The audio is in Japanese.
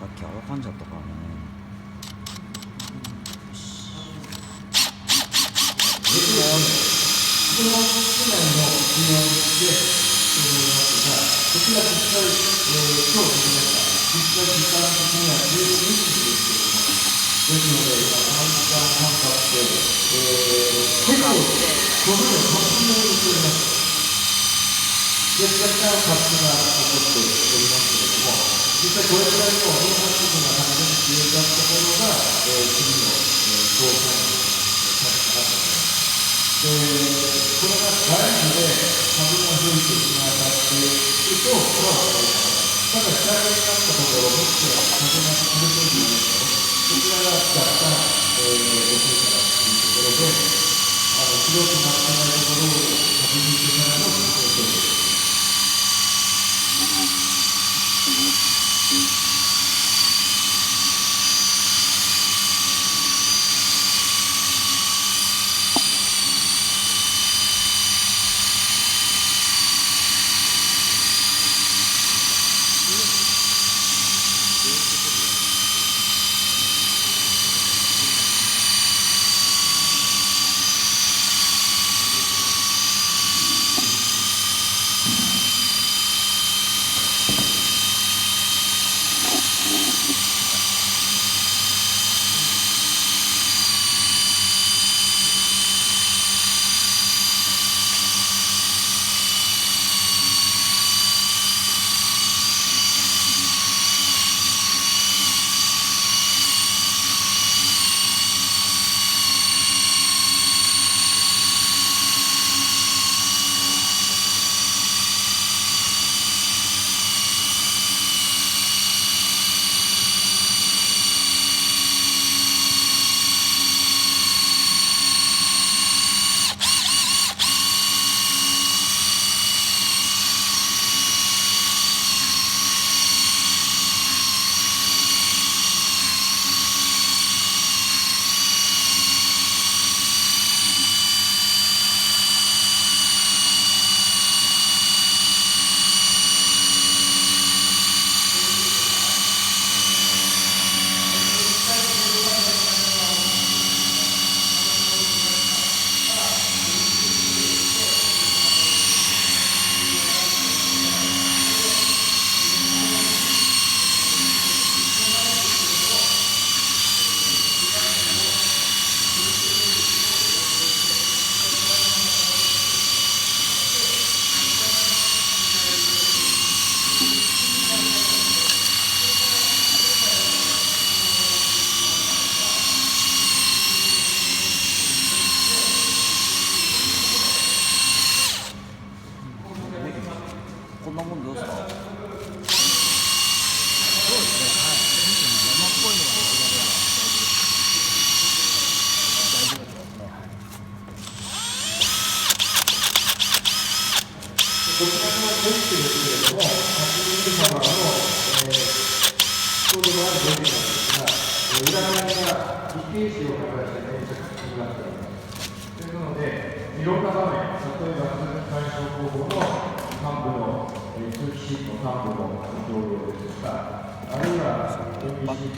っきあの感じだったからね。この市内の水温で思いますが、こちら実際、今日できました。実際時間的には12時ですけれども、ですので、3時間半経って、結構、その分、発信をしております。で、若干発信が起こっておりますけれども、実際これくらいの変発色が完全に消えたところが、次の交換になるかなと思います。これが外部で風が吹いて日が当たっていると、ただ日陰になったところ、もしくは風が風通しがですね、こちらが若干、遅いかなというところで、白くなってないところを確認してからの進行です。こんなもんどうですか？そうですね、はい。山っぽいのが大丈夫ですね。こちらのデスクですけれども、80様の、コードのあるデスクなんですが、裏側が一定値を表した粘着になっております。ですので、いろんな場面、例えば通知解消方法の幹部の通知シートの幹部の情報ですとか、あるいは MB シート